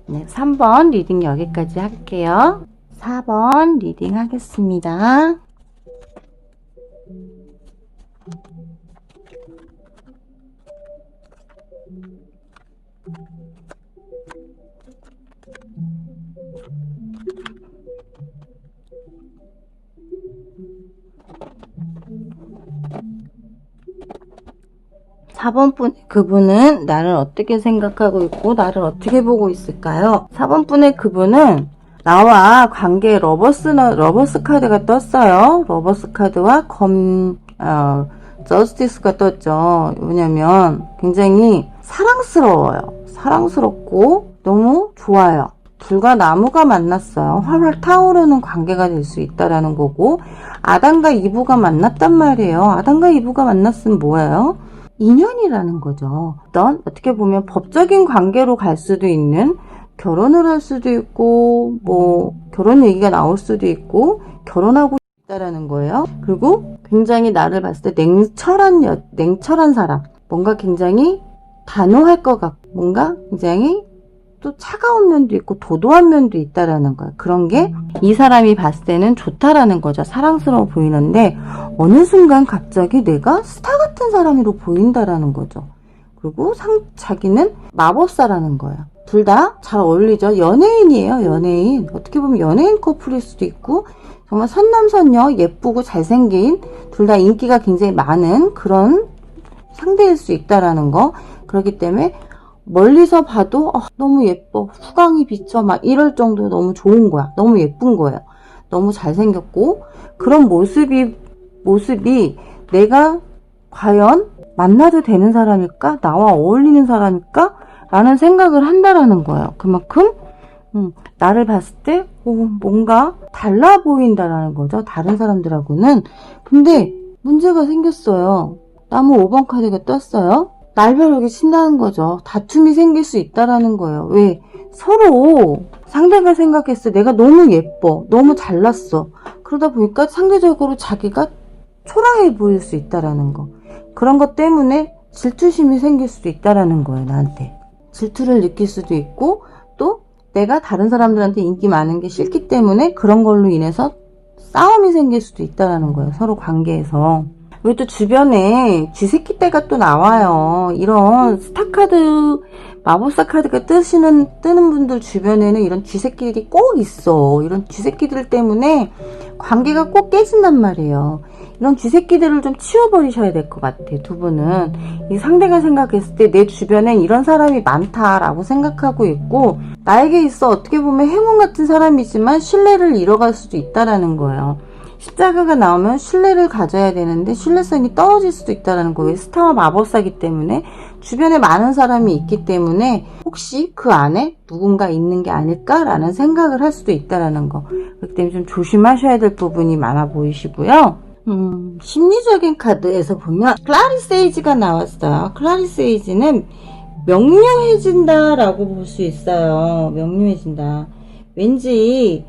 네, 3번 리딩 여기까지 할게요. 4번 리딩 하겠습니다. 4번 그분은 나를 어떻게 생각하고 있고 나를 어떻게 보고 있을까요? 4번 분의 그분은 나와 관계 러버스 카드가 떴어요. 러버스 카드와 저스티스가 떴죠. 왜냐면 굉장히 사랑스러워요. 사랑스럽고 너무 좋아요. 불과 나무가 만났어요. 활활 타오르는 관계가 될 수 있다라는 거고, 아담과 이브가 만났단 말이에요. 아담과 이브가 만났으면 뭐예요? 인연이라는 거죠. 어떻게 보면 법적인 관계로 갈 수도 있는, 결혼을 할 수도 있고, 뭐 결혼 얘기가 나올 수도 있고, 결혼하고 있다라는 거예요. 그리고 굉장히 나를 봤을 때 냉철한 사람, 뭔가 굉장히 단호할 것 같고, 뭔가 굉장히 또 차가운 면도 있고 도도한 면도 있다라는 거야. 그런 게 이 사람이 봤을 때는 좋다라는 거죠. 사랑스러워 보이는데 어느 순간 갑자기 내가 스타 같은 사람으로 보인다라는 거죠. 그리고 자기는 마법사라는 거야. 둘 다 잘 어울리죠. 연예인이에요. 연예인. 어떻게 보면 연예인 커플일 수도 있고, 정말 선남선녀, 예쁘고 잘생긴, 둘 다 인기가 굉장히 많은 그런 상대일 수 있다라는 거. 그렇기 때문에 멀리서 봐도 너무 예뻐, 후광이 비쳐, 막 이럴 정도로 너무 좋은 거야. 너무 예쁜 거예요. 너무 잘생겼고, 그런 모습이 내가 과연 만나도 되는 사람일까? 나와 어울리는 사람일까? 라는 생각을 한다라는 거예요. 그만큼 나를 봤을 때 뭔가 달라 보인다라는 거죠. 다른 사람들하고는. 근데 문제가 생겼어요. 나무 5번 카드가 떴어요. 날벼락이 친다는 거죠. 다툼이 생길 수 있다라는 거예요. 왜? 서로 상대가 생각했을 때 내가 너무 예뻐, 너무 잘났어. 그러다 보니까 상대적으로 자기가 초라해 보일 수 있다라는 거. 그런 것 때문에 질투심이 생길 수도 있다라는 거예요. 나한테 질투를 느낄 수도 있고, 또 내가 다른 사람들한테 인기 많은 게 싫기 때문에 그런 걸로 인해서 싸움이 생길 수도 있다라는 거예요. 서로 관계에서. 그리고 또 주변에 쥐새끼 떼가 또 나와요. 이런 스타카드, 마법사 카드가 뜨는 분들 주변에는 이런 쥐새끼들이 꼭 있어. 이런 쥐새끼들 때문에 관계가 꼭 깨진단 말이에요. 이런 쥐새끼들을 좀 치워버리셔야 될 것 같아. 두 분은 이 상대가 생각했을 때 내 주변엔 이런 사람이 많다라고 생각하고 있고, 나에게 있어 어떻게 보면 행운 같은 사람이지만 신뢰를 잃어갈 수도 있다라는 거예요. 십자가가 나오면 신뢰를 가져야 되는데 신뢰성이 떨어질 수도 있다는 거예요. 스타와 마법사기 때문에 주변에 많은 사람이 있기 때문에 혹시 그 안에 누군가 있는 게 아닐까라는 생각을 할 수도 있다는 거. 그렇기 때문에 좀 조심하셔야 될 부분이 많아 보이시고요. 심리적인 카드에서 보면 클라리세이지가 나왔어요. 클라리세이지는 명료해진다 라고 볼 수 있어요. 명료해진다. 왠지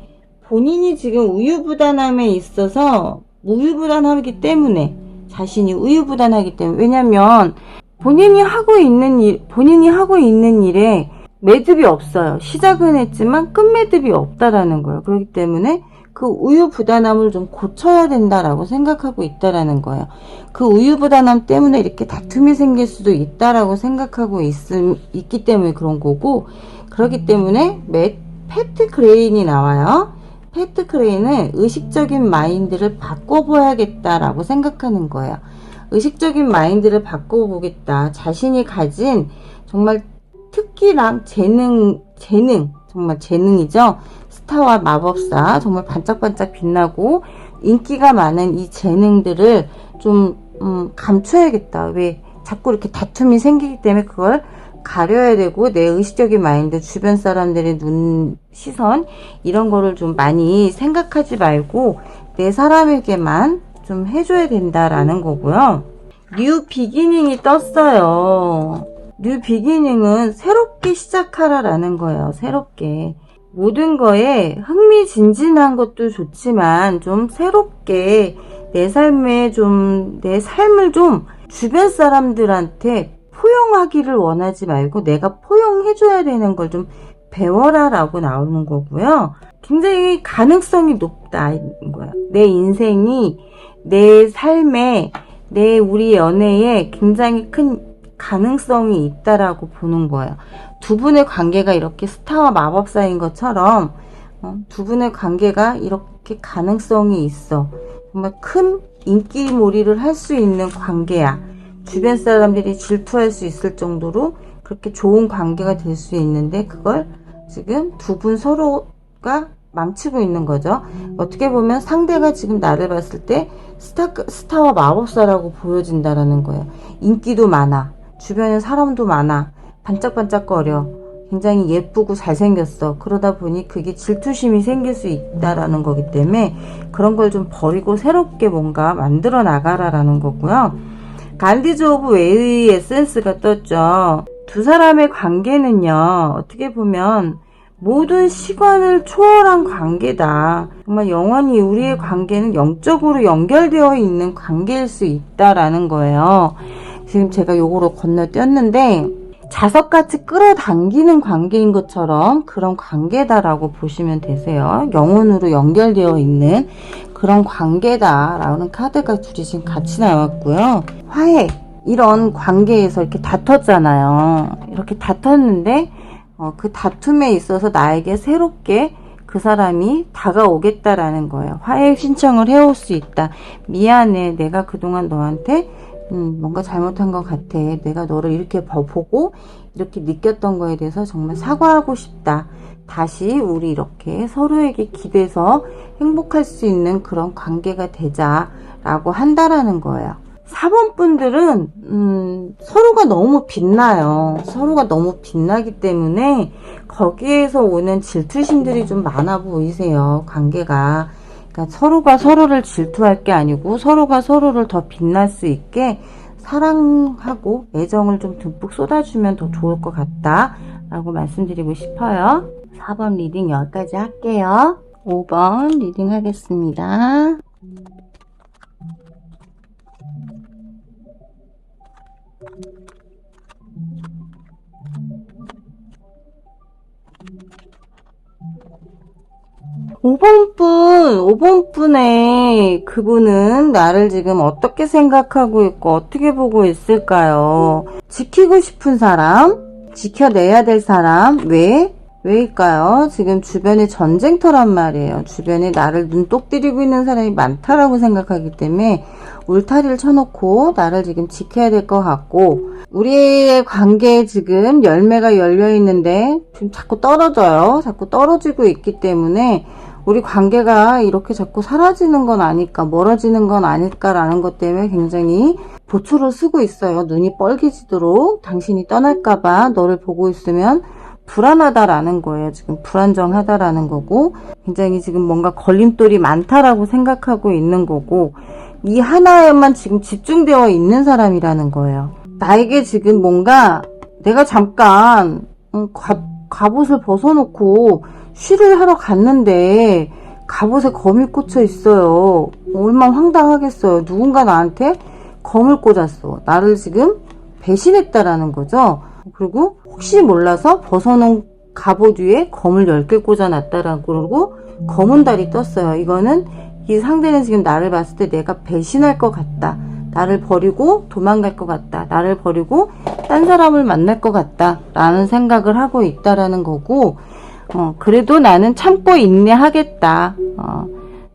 본인이 지금 우유부단함에 있어서 우유부단하기 때문에, 자신이 우유부단하기 때문에, 왜냐면 본인이 하고 있는 일에 매듭이 없어요. 시작은 했지만 끝매듭이 없다라는 거예요. 그렇기 때문에 그 우유부단함을 좀 고쳐야 된다라고 생각하고 있다라는 거예요. 그 우유부단함 때문에 이렇게 다툼이 생길 수도 있다라고 생각하고 있기 때문에 그런 거고, 그렇기 때문에 패트 크레인이 나와요. 패트 크레인은 의식적인 마인드를 바꿔봐야겠다라고 생각하는 거예요. 의식적인 마인드를 바꿔보겠다. 자신이 가진 정말 특기랑 재능, 정말 재능이죠. 스타와 마법사, 정말 반짝반짝 빛나고 인기가 많은 이 재능들을 좀 감춰야겠다. 왜? 자꾸 이렇게 다툼이 생기기 때문에 그걸 가려야 되고, 내 의식적인 마인드, 주변 사람들의 눈, 시선, 이런 거를 좀 많이 생각하지 말고 내 사람에게만 좀 해줘야 된다라는 거고요. 뉴 비기닝이 떴어요. 뉴 비기닝은 새롭게 시작하라라는 거예요. 새롭게. 모든 거에 흥미진진한 것도 좋지만 좀 새롭게 내 삶을 좀 주변 사람들한테 포용하기를 원하지 말고 내가 포용해줘야 되는 걸 좀 배워라 라고 나오는 거고요. 굉장히 가능성이 높다 이런 거야. 내 인생이, 내 삶에, 우리 연애에 굉장히 큰 가능성이 있다라고 보는 거예요. 두 분의 관계가 이렇게 스타와 마법사인 것처럼 두 분의 관계가 이렇게 가능성이 있어. 정말 큰 인기몰이를 할 수 있는 관계야. 주변 사람들이 질투할 수 있을 정도로 그렇게 좋은 관계가 될 수 있는데 그걸 지금 두 분 서로가 망치고 있는 거죠. 어떻게 보면 상대가 지금 나를 봤을 때 스타와 마법사라고 보여진다라는 거예요. 인기도 많아. 주변에 사람도 많아. 반짝반짝거려. 굉장히 예쁘고 잘생겼어. 그러다 보니 그게 질투심이 생길 수 있다라는 거기 때문에 그런 걸 좀 버리고 새롭게 뭔가 만들어 나가라라는 거고요. 간디즈 오브 웨이 에센스가 떴죠. 두 사람의 관계는요, 어떻게 보면 모든 시간을 초월한 관계다. 정말 영원히 우리의 관계는 영적으로 연결되어 있는 관계일 수 있다라는 거예요. 지금 제가 요거로 건너뛰었는데 자석같이 끌어당기는 관계인 것처럼 그런 관계다라고 보시면 되세요. 영혼으로 연결되어 있는 그런 관계다라는 카드가 둘이 지금 같이 나왔고요. 화해, 이런 관계에서 이렇게 다퉜잖아요. 이렇게 다퉜는데 그 다툼에 있어서 나에게 새롭게 그 사람이 다가오겠다라는 거예요. 화해 신청을 해올 수 있다. 미안해. 내가 그동안 너한테 뭔가 잘못한 것 같아. 내가 너를 이렇게 보고 이렇게 느꼈던 거에 대해서 정말 사과하고 싶다. 다시 우리 이렇게 서로에게 기대서 행복할 수 있는 그런 관계가 되자라고 한다라는 거예요. 4번 분들은 서로가 너무 빛나요. 서로가 너무 빛나기 때문에 거기에서 오는 질투심들이 좀 많아 보이세요. 관계가. 그러니까 서로가 서로를 질투할 게 아니고 서로가 서로를 더 빛날 수 있게 사랑하고 애정을 좀 듬뿍 쏟아주면 더 좋을 것 같다 라고 말씀드리고 싶어요. 4번 리딩 여기까지 할게요. 5번 리딩 하겠습니다. 5번 분의 그분은 나를 지금 어떻게 생각하고 있고 어떻게 보고 있을까요? 지키고 싶은 사람, 지켜내야 될 사람, 왜일까요? 지금 주변에 전쟁터란 말이에요. 주변에 나를 눈독 들이고 있는 사람이 많다라고 생각하기 때문에 울타리를 쳐놓고 나를 지금 지켜야 될 것 같고, 우리의 관계에 지금 열매가 열려 있는데 지금 자꾸 떨어져요. 자꾸 떨어지고 있기 때문에 우리 관계가 이렇게 자꾸 사라지는 건 아닐까, 멀어지는 건 아닐까라는 것 때문에 굉장히 보초를 쓰고 있어요. 눈이 뻘개지도록. 당신이 떠날까봐 너를 보고 있으면 불안하다라는 거예요. 지금 불안정하다라는 거고, 굉장히 지금 뭔가 걸림돌이 많다라고 생각하고 있는 거고, 이 하나에만 지금 집중되어 있는 사람이라는 거예요. 나에게 지금 뭔가 내가 잠깐 갑옷을 벗어놓고 쉬를 하러 갔는데 갑옷에 검이 꽂혀 있어요. 얼마나 황당하겠어요. 누군가 나한테 검을 꽂았어. 나를 지금 배신했다라는 거죠. 그리고 혹시 몰라서 벗어놓은 갑옷 위에 검을 10개 꽂아놨다라고 그러고 검은 달이 떴어요. 이거는 이 상대는 지금 나를 봤을 때 내가 배신할 것 같다. 나를 버리고 도망갈 것 같다. 나를 버리고 딴 사람을 만날 것 같다. 라는 생각을 하고 있다라는 거고, 그래도 나는 참고 인내하겠다.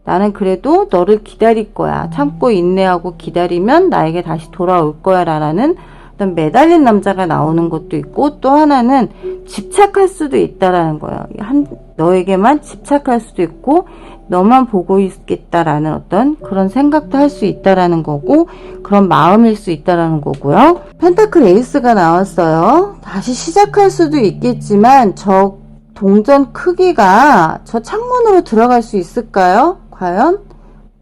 나는 그래도 너를 기다릴 거야. 참고 인내하고 기다리면 나에게 다시 돌아올 거야. 라는 어떤 매달린 남자가 나오는 것도 있고, 또 하나는 집착할 수도 있다라는 거예요. 너에게만 집착할 수도 있고, 너만 보고 있겠다라는 어떤 그런 생각도 할 수 있다라는 거고, 그런 마음일 수 있다라는 거고요. 펜타클 에이스가 나왔어요. 다시 시작할 수도 있겠지만 저 동전 크기가 저 창문으로 들어갈 수 있을까요? 과연?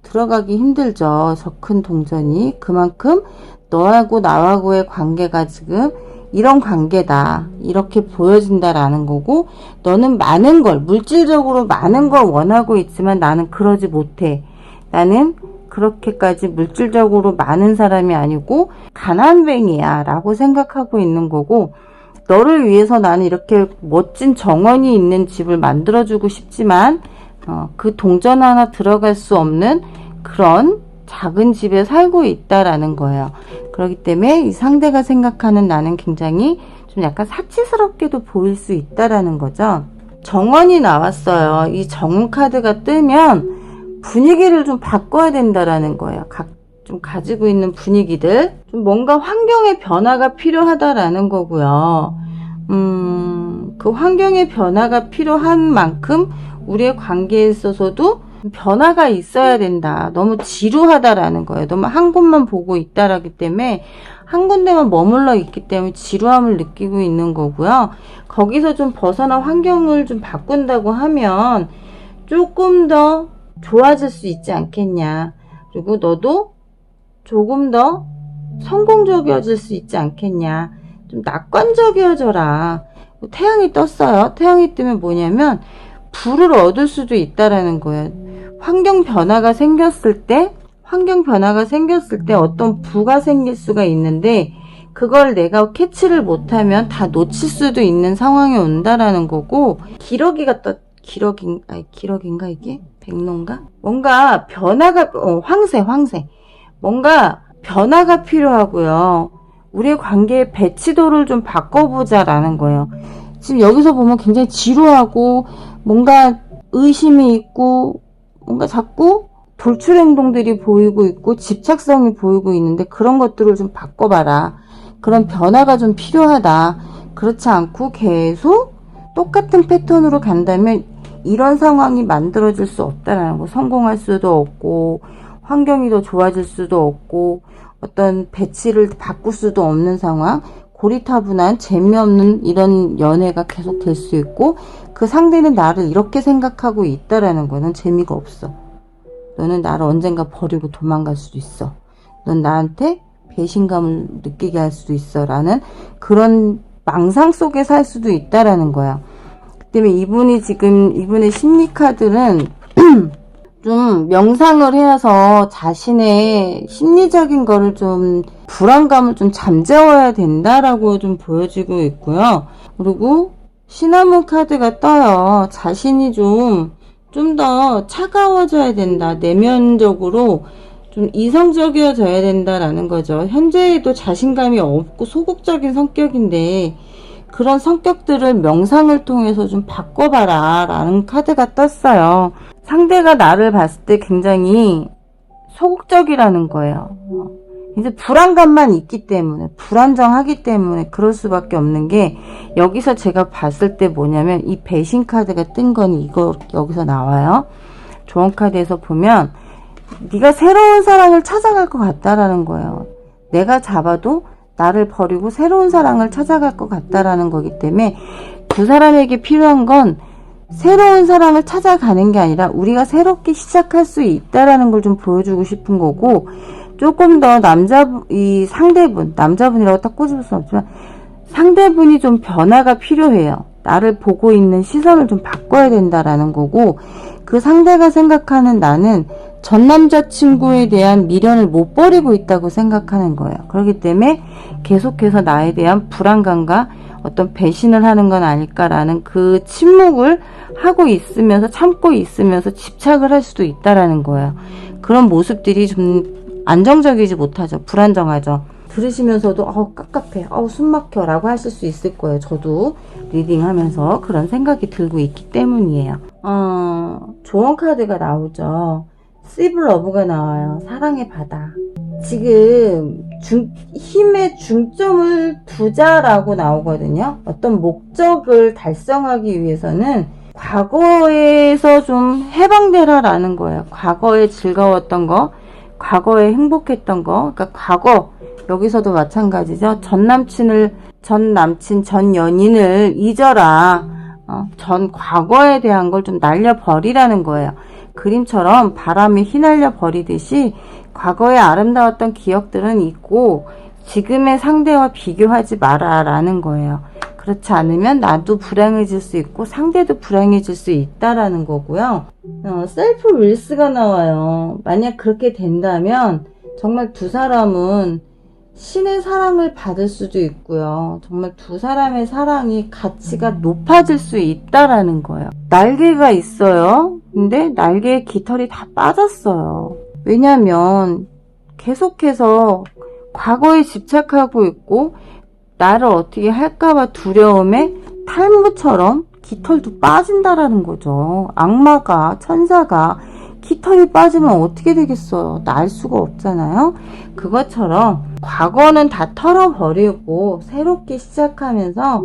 들어가기 힘들죠. 저 큰 동전이. 그만큼 너하고 나하고의 관계가 지금 이런 관계다. 이렇게 보여진다라는 거고, 너는 많은 걸, 물질적으로 많은 걸 원하고 있지만 나는 그러지 못해. 나는 그렇게까지 물질적으로 많은 사람이 아니고 가난뱅이야 라고 생각하고 있는 거고, 너를 위해서 나는 이렇게 멋진 정원이 있는 집을 만들어주고 싶지만 그 동전 하나 들어갈 수 없는 그런 작은 집에 살고 있다라는 거예요. 그렇기 때문에 이 상대가 생각하는 나는 굉장히 좀 약간 사치스럽게도 보일 수 있다라는 거죠. 정원이 나왔어요. 이 정원 카드가 뜨면 분위기를 좀 바꿔야 된다라는 거예요. 좀 가지고 있는 분위기들, 좀 뭔가 환경의 변화가 필요하다라는 거고요. 그 환경의 변화가 필요한 만큼 우리의 관계에 있어서도 변화가 있어야 된다. 너무 지루하다라는 거예요. 너무 한 곳만 보고 있다라기 때문에, 한 군데만 머물러 있기 때문에 지루함을 느끼고 있는 거고요. 거기서 좀 벗어나 환경을 좀 바꾼다고 하면 조금 더 좋아질 수 있지 않겠냐. 그리고 너도 조금 더 성공적이어질 수 있지 않겠냐. 좀 낙관적이어져라. 태양이 떴어요. 태양이 뜨면 뭐냐면 불을 얻을 수도 있다라는 거예요. 환경 변화가 생겼을 때 어떤 부가 생길 수가 있는데, 그걸 내가 캐치를 못하면 다 놓칠 수도 있는 상황이 온다라는 거고, 기러기인가 이게? 백로인가? 뭔가 변화가, 황새. 뭔가 변화가 필요하고요. 우리의 관계의 배치도를 좀 바꿔보자라는 거예요. 지금 여기서 보면 굉장히 지루하고, 뭔가 의심이 있고, 뭔가 자꾸 돌출 행동들이 보이고 있고 집착성이 보이고 있는데, 그런 것들을 좀 바꿔봐라. 그런 변화가 좀 필요하다. 그렇지 않고 계속 똑같은 패턴으로 간다면 이런 상황이 만들어질 수 없다라는 거. 성공할 수도 없고, 환경이 더 좋아질 수도 없고, 어떤 배치를 바꿀 수도 없는 상황, 고리타분한 재미없는 이런 연애가 계속 될 수 있고, 그 상대는 나를 이렇게 생각하고 있다라는 거는 재미가 없어. 너는 나를 언젠가 버리고 도망갈 수도 있어. 넌 나한테 배신감을 느끼게 할 수도 있어. 라는 그런 망상 속에 살 수도 있다라는 거야. 그 때문에 이분의 심리카드는 좀 명상을 해서 자신의 심리적인 거를 좀 불안감을 좀 잠재워야 된다라고 좀 보여지고 있고요. 그리고 시나몬 카드가 떠요. 자신이 좀 더 차가워져야 된다. 내면적으로 좀 이성적이어져야 된다라는 거죠. 현재에도 자신감이 없고 소극적인 성격인데, 그런 성격들을 명상을 통해서 좀 바꿔봐라 라는 카드가 떴어요. 상대가 나를 봤을 때 굉장히 소극적이라는 거예요. 이제 불안감만 있기 때문에, 불안정하기 때문에 그럴 수밖에 없는 게, 여기서 제가 봤을 때 뭐냐면, 이 배신 카드가 뜬 건 이거 여기서 나와요. 조언 카드에서 보면 네가 새로운 사랑을 찾아갈 것 같다라는 거예요. 내가 잡아도 나를 버리고 새로운 사랑을 찾아갈 것 같다라는 거기 때문에, 두 사람에게 필요한 건 새로운 사랑을 찾아가는 게 아니라 우리가 새롭게 시작할 수 있다라는 걸 좀 보여주고 싶은 거고, 조금 더 남자분이라고 딱 꼬집을 수는 없지만, 상대분이 좀 변화가 필요해요. 나를 보고 있는 시선을 좀 바꿔야 된다라는 거고, 그 상대가 생각하는 나는 전 남자친구에 대한 미련을 못 버리고 있다고 생각하는 거예요. 그렇기 때문에 계속해서 나에 대한 불안감과 어떤 배신을 하는 건 아닐까라는 그 침묵을 하고 있으면서, 참고 있으면서 집착을 할 수도 있다라는 거예요. 그런 모습들이 좀 안정적이지 못하죠. 불안정하죠. 들으시면서도 깝깝해, 숨 막혀 라고 하실 수 있을 거예요. 저도 리딩하면서 그런 생각이 들고 있기 때문이에요. 조언 카드가 나오죠. 시브 러브가 나와요. 사랑의 바다. 지금 힘의 중점을 두자라고 나오거든요. 어떤 목적을 달성하기 위해서는 과거에서 좀 해방되라라는 거예요. 과거에 즐거웠던 거, 과거에 행복했던 거, 그러니까 과거, 여기서도 마찬가지죠. 전 연인을 잊어라. 전 과거에 대한 걸 좀 날려버리라는 거예요. 그림처럼 바람에 휘날려 버리듯이 과거에 아름다웠던 기억들은 잊고 지금의 상대와 비교하지 마라라는 거예요. 그렇지 않으면 나도 불행해질 수 있고 상대도 불행해질 수 있다라는 거고요. 셀프 윌스가 나와요. 만약 그렇게 된다면 정말 두 사람은 신의 사랑을 받을 수도 있고요. 정말 두 사람의 사랑이 가치가 높아질 수 있다라는 거예요. 날개가 있어요. 근데 날개에 깃털이 다 빠졌어요. 왜냐면 계속해서 과거에 집착하고 있고 나를 어떻게 할까봐 두려움에 탈무처럼 깃털도 빠진다라는 거죠. 악마가, 천사가 깃털이 빠지면 어떻게 되겠어요? 날 수가 없잖아요. 그것처럼 과거는 다 털어버리고 새롭게 시작하면서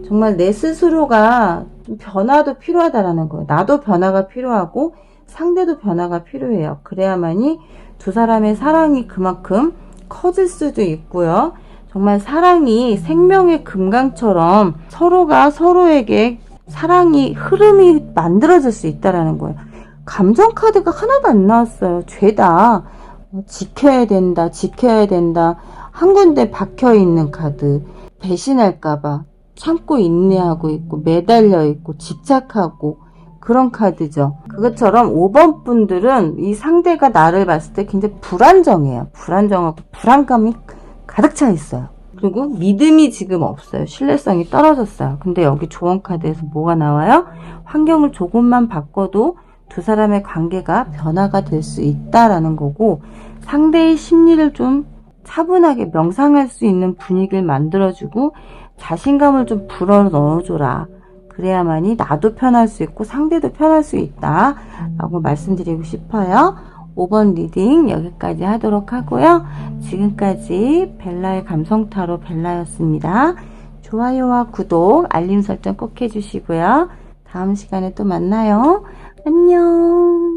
정말 내 스스로가 좀 변화도 필요하다라는 거예요. 나도 변화가 필요하고 상대도 변화가 필요해요. 그래야만이 두 사람의 사랑이 그만큼 커질 수도 있고요. 정말 사랑이 생명의 금강처럼 서로가 서로에게 사랑이 흐름이 만들어질 수 있다라는 거예요. 감정 카드가 하나도 안 나왔어요. 죄다. 지켜야 된다, 지켜야 된다. 한 군데 박혀 있는 카드. 배신할까봐 참고 인내하고 있고 매달려 있고 집착하고 그런 카드죠. 그것처럼 5번 분들은 이 상대가 나를 봤을 때 굉장히 불안정해요. 불안정하고 불안감이 가득 차 있어요. 그리고 믿음이 지금 없어요. 신뢰성이 떨어졌어요. 근데 여기 조언 카드에서 뭐가 나와요? 환경을 조금만 바꿔도 두 사람의 관계가 변화가 될 수 있다라는 거고, 상대의 심리를 좀 차분하게 명상할 수 있는 분위기를 만들어주고 자신감을 좀 불어 넣어줘라. 그래야만이 나도 편할 수 있고 상대도 편할 수 있다 라고 말씀드리고 싶어요. 5번 리딩 여기까지 하도록 하고요. 지금까지 벨라의 감성타로 벨라였습니다. 좋아요와 구독, 알림 설정 꼭 해주시고요. 다음 시간에 또 만나요. 안녕.